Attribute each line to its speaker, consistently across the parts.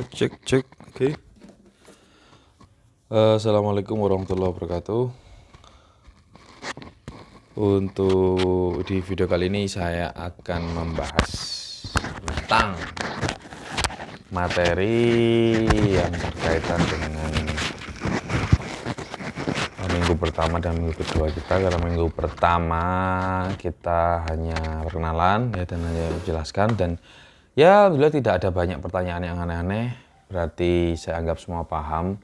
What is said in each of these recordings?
Speaker 1: Cek. Oke. Assalamualaikum warahmatullahi wabarakatuh. Untuk di video kali ini saya akan membahas tentang materi yang berkaitan dengan minggu pertama dan minggu kedua kita. Karena minggu pertama kita hanya perkenalan ya, dan hanya menjelaskan, dan ya alhamdulillah tidak ada banyak pertanyaan yang aneh-aneh, berarti saya anggap semua paham.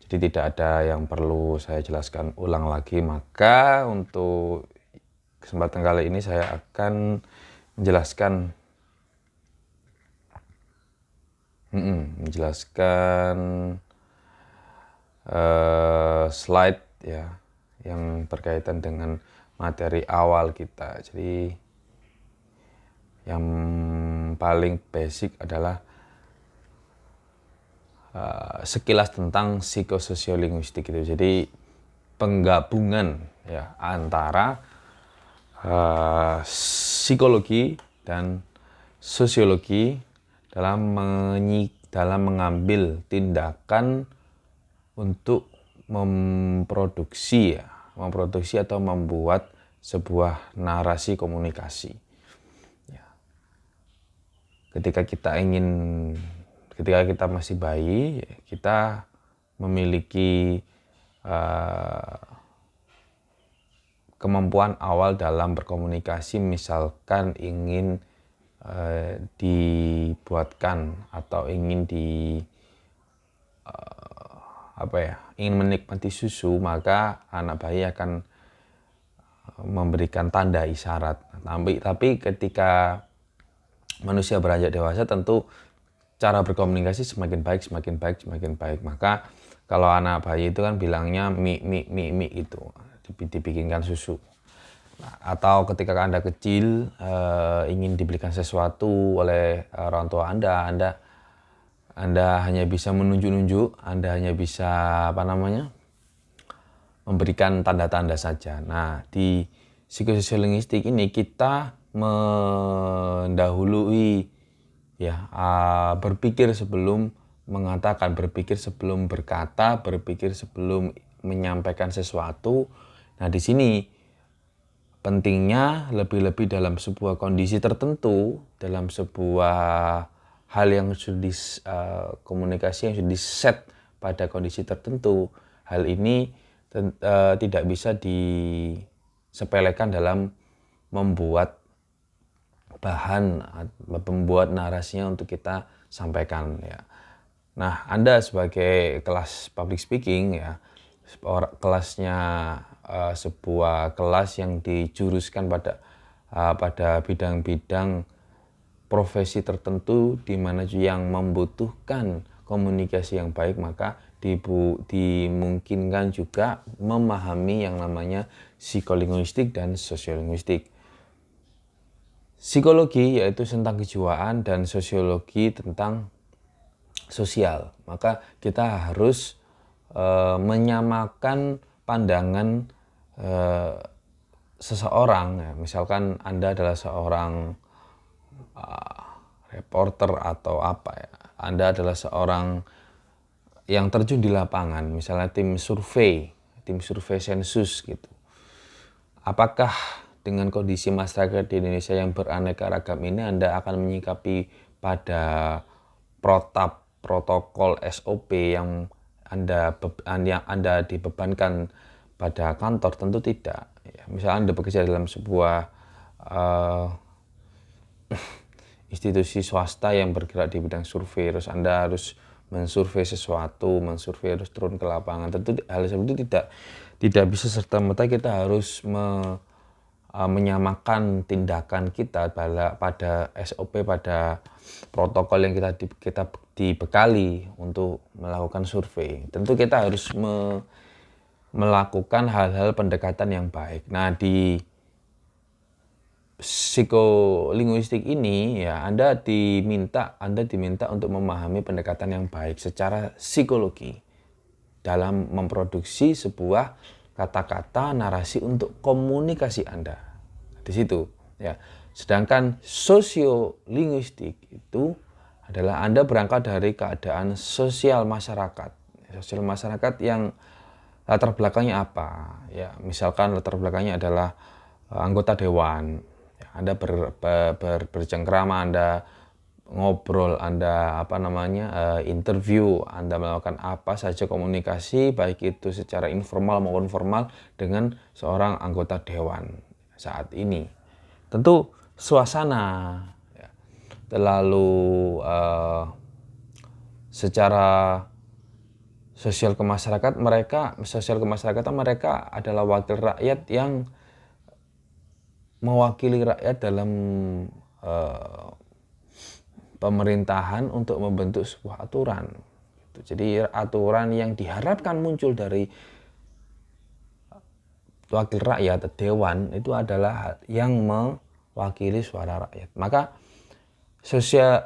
Speaker 1: Jadi tidak ada yang perlu saya jelaskan ulang lagi. Maka untuk kesempatan kali ini saya akan menjelaskan slide ya yang berkaitan dengan materi awal kita. Jadi yang paling basic adalah sekilas tentang psikososialinguistik itu. Jadi penggabungan ya antara psikologi dan sosiologi dalam mengambil tindakan untuk memproduksi atau membuat sebuah narasi komunikasi. Ya. Ketika kita masih bayi, kita memiliki kemampuan awal dalam berkomunikasi. Misalkan ingin dibuatkan atau ingin ingin menikmati susu, maka anak bayi akan memberikan tanda isyarat. Tapi ketika manusia beranjak dewasa, tentu cara berkomunikasi semakin baik. Maka kalau anak bayi itu kan bilangnya mi itu, dibikinkan susu. Nah, atau ketika Anda kecil ingin dibelikan sesuatu oleh orang tua Anda hanya bisa menunjuk-nunjuk, Anda hanya bisa memberikan tanda-tanda saja. Nah, di psikososialinguistik ini kita mendahului berpikir sebelum mengatakan, berpikir sebelum berkata, berpikir sebelum menyampaikan sesuatu. Nah, di sini pentingnya lebih-lebih dalam sebuah kondisi tertentu, dalam sebuah hal yang sudah komunikasi yang sudah di-set pada kondisi tertentu. Hal ini tidak bisa disepelekan dalam membuat narasinya untuk kita sampaikan ya. Nah, Anda sebagai kelas public speaking ya, kelasnya sebuah kelas yang dijuruskan pada bidang-bidang profesi tertentu di mana yang membutuhkan komunikasi yang baik, maka dimungkinkan juga memahami yang namanya psikolinguistik dan sosiolinguistik. Psikologi yaitu tentang kejiwaan dan sosiologi tentang sosial. Maka kita harus menyamakan pandangan seseorang ya. Misalkan Anda adalah seorang reporter atau Anda adalah seorang yang terjun di lapangan, misalnya tim survei sensus gitu. Apakah dengan kondisi masyarakat di Indonesia yang beraneka ragam ini Anda akan menyikapi pada protokol SOP yang Anda dibebankan pada kantor? Tentu tidak. Ya, misalnya Anda bekerja dalam sebuah institusi swasta yang bergerak di bidang survei, terus Anda harus mensurvei sesuatu, harus turun ke lapangan. Tentu hal seperti itu tidak bisa serta-merta kita harus menyamakan tindakan kita pada SOP, pada protokol yang kita dibekali untuk melakukan survei. Tentu kita harus melakukan hal-hal pendekatan yang baik. Nah, di psikolinguistik ini ya Anda diminta untuk memahami pendekatan yang baik secara psikologi dalam memproduksi sebuah kata-kata narasi untuk komunikasi Anda. Di situ ya. Sedangkan sosiolinguistik itu adalah Anda berangkat dari keadaan sosial masyarakat. Sosial masyarakat yang latar belakangnya apa? Ya, misalkan latar belakangnya adalah anggota dewan. Ya, Anda bercengkrama, Anda ngobrol, Anda interview, Anda melakukan apa saja komunikasi, baik itu secara informal maupun formal dengan seorang anggota dewan saat ini. Tentu suasana ya, terlalu secara sosial kemasyarakatan mereka adalah wakil rakyat yang mewakili rakyat dalam pemerintahan untuk membentuk sebuah aturan. Jadi aturan yang diharapkan muncul dari wakil rakyat, dewan, itu adalah yang mewakili suara rakyat. Maka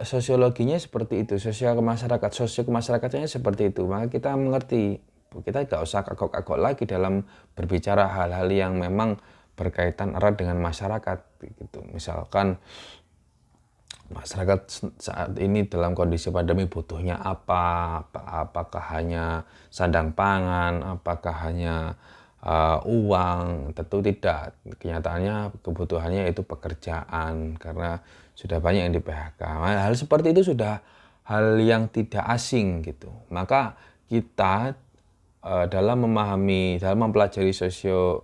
Speaker 1: sosiologinya seperti itu, sosial kemasyarakatnya seperti itu. Maka kita mengerti, kita nggak usah kagok-kagok lagi dalam berbicara hal-hal yang memang berkaitan erat dengan masyarakat. Gitu. Misalkan masyarakat saat ini dalam kondisi pandemi butuhnya apa? Apakah hanya sandang pangan? Apakah hanya uang? Tentu tidak. Kenyataannya kebutuhannya itu pekerjaan, karena sudah banyak yang di PHK. Hal seperti itu sudah hal yang tidak asing gitu. Maka kita dalam mempelajari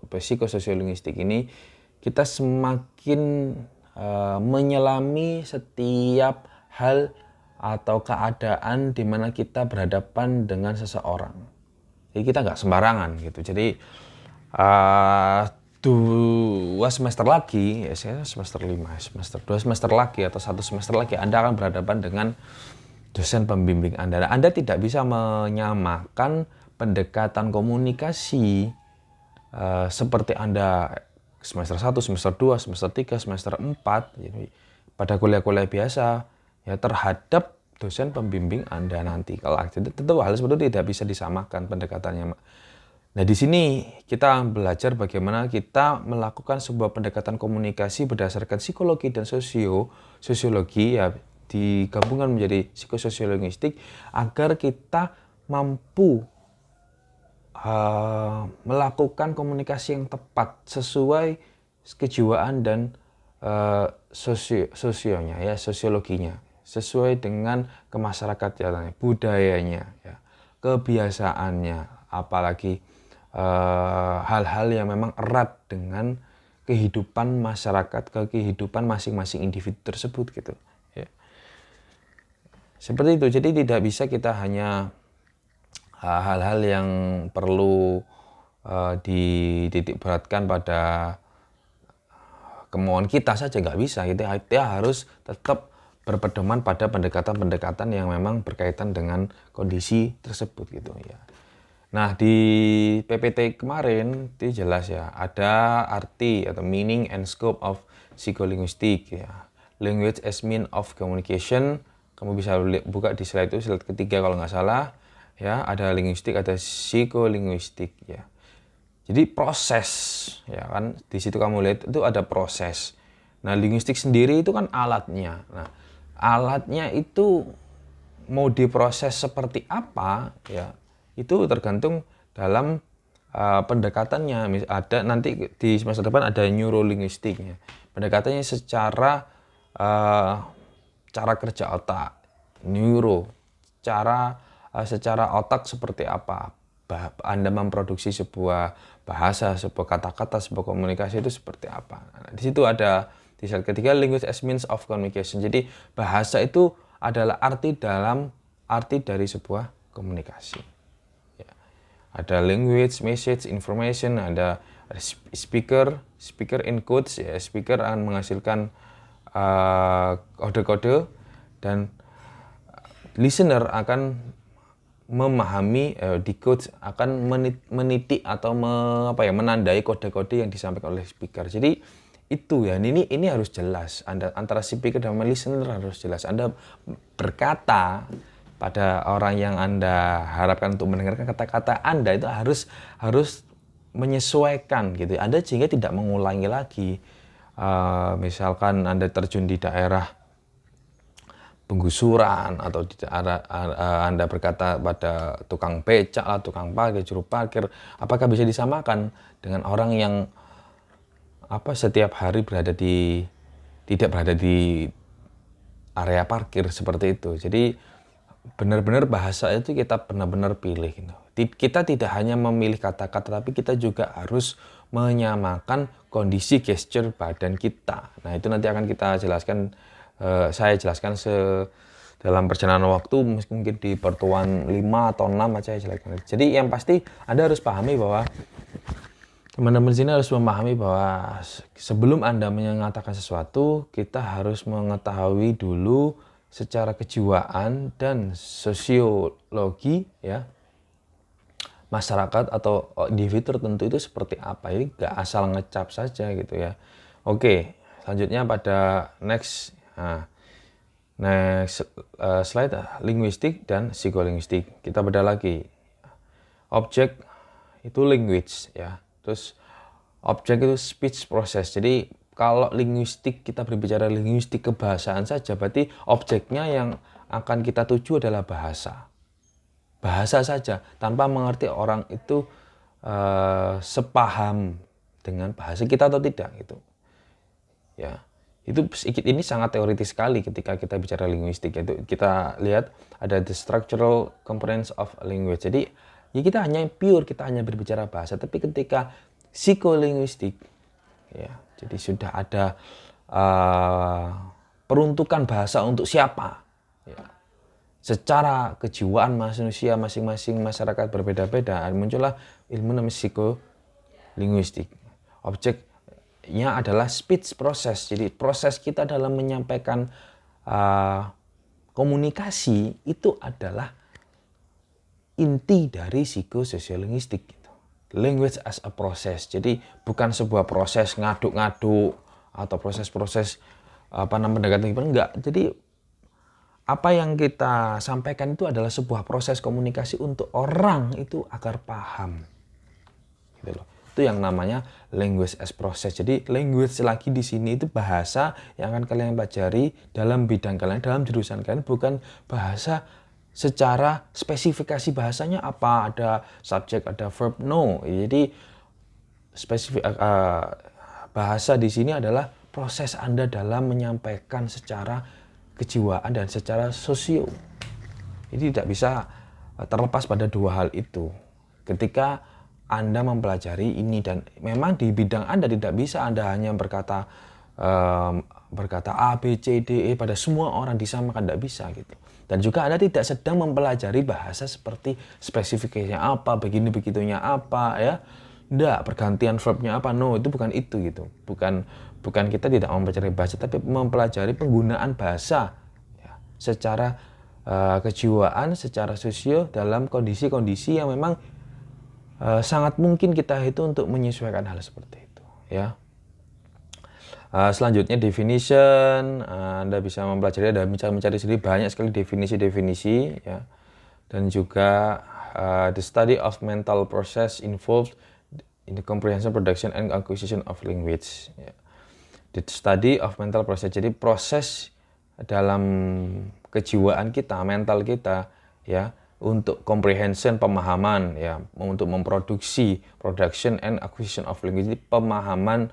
Speaker 1: psikososiologistik ini, kita semakin menyelami setiap hal atau keadaan di mana kita berhadapan dengan seseorang. Jadi kita nggak sembarangan gitu. Jadi 2 semester lagi, saya semester 5, dua semester lagi atau 1 semester lagi Anda akan berhadapan dengan dosen pembimbing Anda. Anda tidak bisa menyamakan pendekatan komunikasi seperti Anda semester 1, semester 2, semester 3, semester 4 jadi pada kuliah-kuliah biasa ya terhadap dosen pembimbing Anda nanti. Kalau tentu hal seperti itu tidak bisa disamakan pendekatannya. Nah, di sini kita belajar bagaimana kita melakukan sebuah pendekatan komunikasi berdasarkan psikologi dan sosiologi ya digabungkan menjadi psikososiologistik agar kita mampu melakukan komunikasi yang tepat sesuai kejiwaan dan sosiologinya, sesuai dengan kemasyarakatan, budayanya, ya, kebiasaannya, apalagi hal-hal yang memang erat dengan kehidupan masyarakat, kehidupan masing-masing individu tersebut gitu. Ya. Seperti itu. Jadi tidak bisa kita hanya hal-hal yang perlu dititik beratkan pada kemauan kita saja, nggak bisa. Kita harus tetap berpedoman pada pendekatan-pendekatan yang memang berkaitan dengan kondisi tersebut gitu ya. Nah, di PPT kemarin itu jelas ya, ada arti atau meaning and scope of psycholinguistic ya. Language as mean of communication. Kamu bisa buka di slide itu, slide ketiga kalau nggak salah. Ya, ada linguistik, ada psikolinguistik ya. Jadi proses ya kan, di situ kamu lihat itu ada proses. Nah, linguistik sendiri itu kan alatnya. Nah, alatnya itu mau diproses seperti apa ya, itu tergantung dalam pendekatannya. Ada nanti di semester depan ada neurolinguistiknya. Pendekatannya secara cara kerja otak, secara otak seperti apa. Anda memproduksi sebuah bahasa, sebuah kata-kata, sebuah komunikasi itu seperti apa. Nah, di situ ada di slide ketiga language as means of communication. Jadi bahasa itu adalah arti dari sebuah komunikasi. Ya. Ada language, message, information, ada speaker in quotes ya, speaker akan menghasilkan kode-kode dan listener akan memahami decode, akan menitik atau menandai kode-kode yang disampaikan oleh speaker. Jadi itu ya, ini harus jelas. Antara speaker dan listener harus jelas. Anda berkata pada orang yang Anda harapkan untuk mendengarkan kata-kata Anda itu harus menyesuaikan gitu. Anda sehingga tidak mengulangi lagi. Misalkan Anda terjun di daerah penggusuran atau Anda berkata pada tukang becak lah, tukang parkir, juru parkir, apakah bisa disamakan dengan orang yang setiap hari tidak berada di area parkir seperti itu. Jadi benar-benar bahasa itu kita benar-benar pilih gitu. Kita tidak hanya memilih kata-kata, tapi kita juga harus menyamakan kondisi gesture badan kita. Nah, itu nanti akan kita jelaskan, saya jelaskan dalam perjalanan waktu, mungkin di pertemuan 5 atau 6 aja saya jelaskan. Jadi yang pasti Anda harus pahami bahwa teman-teman sini harus memahami bahwa sebelum Anda mengatakan sesuatu, kita harus mengetahui dulu secara kejiwaan dan sosiologi ya masyarakat atau individu tertentu itu seperti apa. Ini nggak asal ngecap saja gitu ya. Oke, selanjutnya pada next slide, linguistik dan psikolinguistik. Kita bedah lagi. Objek itu language ya. Terus objek itu speech process. Jadi kalau linguistik, kita berbicara linguistik kebahasaan saja, berarti objeknya yang akan kita tuju adalah bahasa. Bahasa saja, tanpa mengerti orang itu sepaham dengan bahasa kita atau tidak gitu. Ya, itu ini sangat teoritis sekali ketika kita bicara linguistik. Itu kita lihat ada the structural components of language. Jadi ya kita hanya berbicara bahasa, tapi ketika psikolinguistik ya, jadi sudah ada peruntukan bahasa untuk siapa ya. Secara kejiwaan manusia masing-masing masyarakat berbeda-beda, muncullah ilmu namanya psikolinguistik. Objeknya adalah speech process. Jadi proses kita dalam menyampaikan komunikasi itu adalah inti dari psikososiologistik gitu. Language as a process. Jadi bukan sebuah proses ngaduk-ngaduk atau proses-proses pendekatan enggak. Jadi apa yang kita sampaikan itu adalah sebuah proses komunikasi untuk orang itu agar paham. Gitu loh. Itu yang namanya language as process. Jadi language lagi di sini itu bahasa yang akan kalian pelajari dalam bidang kalian, dalam jurusan kalian, bukan bahasa secara spesifikasi bahasanya apa, ada subjek, ada verb, no. Jadi bahasa di sini adalah proses Anda dalam menyampaikan secara kejiwaan dan secara sosio. Ini tidak bisa terlepas pada dua hal itu. Ketika Anda mempelajari ini, dan memang di bidang Anda tidak bisa Anda hanya berkata A, B, C, D, E pada semua orang disamakan, tidak bisa gitu. Dan juga Anda tidak sedang mempelajari bahasa seperti spesifikasinya apa, begini-begitunya apa ya. Enggak, pergantian verbnya apa, no, itu bukan itu gitu. Bukan kita tidak mempelajari bahasa, tapi mempelajari penggunaan bahasa ya, secara kejiwaan, secara sosio dalam kondisi-kondisi yang memang sangat mungkin kita itu untuk menyesuaikan hal seperti itu ya. Selanjutnya definition, Anda bisa mempelajari, Anda bisa mencari sendiri banyak sekali definisi-definisi ya. Dan juga the study of mental process involved in the comprehension, production, and acquisition of language. Ya. The study of mental process, jadi proses dalam kejiwaan kita, mental kita, ya, untuk comprehension, pemahaman, ya, untuk memproduksi, production, and acquisition of language, jadi pemahaman,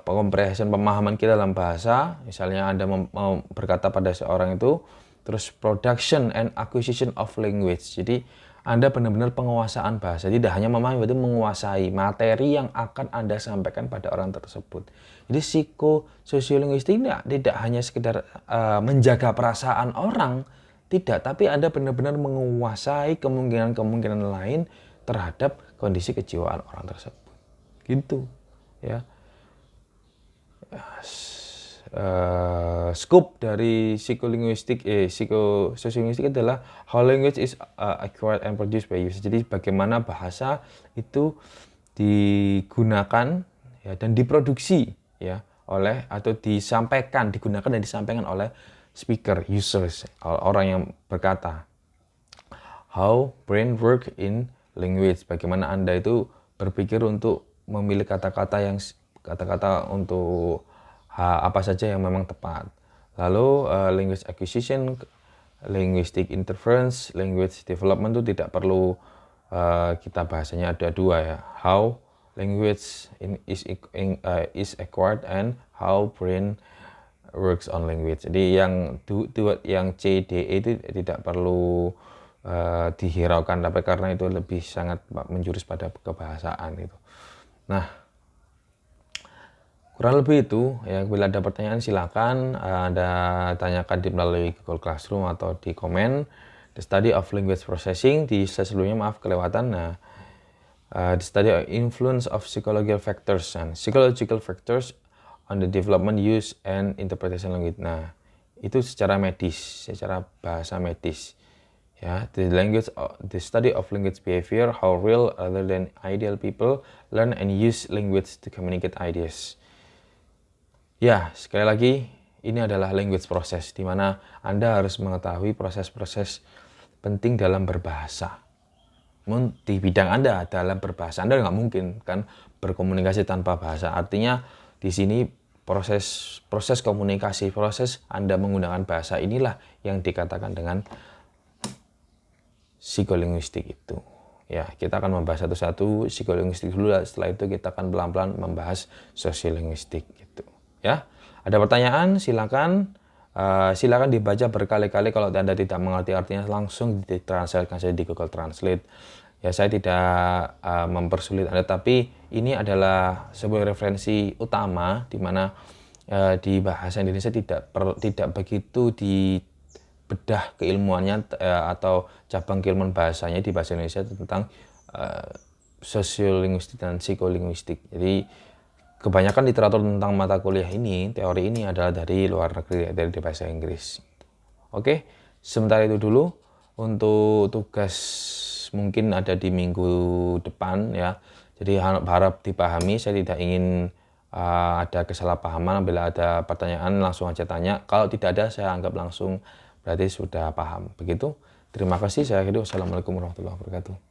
Speaker 1: comprehension, pemahaman kita dalam bahasa. Misalnya Anda mau berkata pada seorang itu, terus production and acquisition of language, jadi Anda benar-benar penguasaan bahasa, tidak hanya memahami, berarti menguasai materi yang akan Anda sampaikan pada orang tersebut. Jadi psikososiologistik tidak hanya sekedar menjaga perasaan orang, tidak, tapi Anda benar-benar menguasai kemungkinan-kemungkinan lain terhadap kondisi kejiwaan orang tersebut. Gitu, ya. Scope dari psikososiologistik adalah how language is acquired and produced by use. Jadi bagaimana bahasa itu digunakan ya, dan diproduksi ya oleh, atau digunakan dan disampaikan oleh speaker, users, orang yang berkata. How brain work in language. Bagaimana Anda itu berpikir untuk memilih kata-kata untuk apa saja yang memang tepat. Lalu language acquisition, linguistic interference, language development itu tidak perlu kita bahasanya ada dua ya. How language is acquired and how brain works on language. Jadi yang C, D, E itu tidak perlu dihiraukan, tapi karena itu lebih sangat menjurus pada kebahasaan gitu. Nah, kurang lebih itu ya. Bila ada pertanyaan silakan Anda tanyakan melalui Google Classroom atau di komen. The study of language processing di slide sebelumnya, maaf kelewatan. Nah, the study of influence of psychological factors and psychological factors on the development, use, and interpretation language. Nah, itu secara medis, secara bahasa medis. Ya, the study of language behavior, how real other than ideal people learn and use language to communicate ideas. Ya, sekali lagi, ini adalah language process, di mana Anda harus mengetahui proses-proses penting dalam berbahasa. Di bidang Anda dalam berbahasa, Anda nggak mungkin kan berkomunikasi tanpa bahasa. Artinya di sini proses komunikasi, proses Anda menggunakan bahasa inilah yang dikatakan dengan psikolinguistik itu. Ya, kita akan membahas satu-satu psikolinguistik dulu, setelah itu kita akan pelan-pelan membahas sosiolinguistik gitu. Ya, ada pertanyaan silakan dibaca berkali-kali. Kalau Anda tidak mengerti artinya langsung ditranslate saja di Google Translate. Ya, saya tidak mempersulit Anda, tapi ini adalah sebuah referensi utama di mana di bahasa Indonesia tidak begitu dibedah keilmuannya atau cabang keilmuan bahasanya di bahasa Indonesia tentang sosiolinguistik dan psikolinguistik. Jadi kebanyakan literatur tentang mata kuliah ini, teori ini adalah dari luar negeri, dari bahasa Inggris. Oke, sementara itu dulu. Untuk tugas mungkin ada di minggu depan ya. Jadi harap dipahami, saya tidak ingin ada kesalahpahaman. Bila ada pertanyaan langsung aja tanya. Kalau tidak ada, saya anggap langsung berarti sudah paham. Begitu. Terima kasih. Saya akhiri. Wassalamualaikum warahmatullahi wabarakatuh.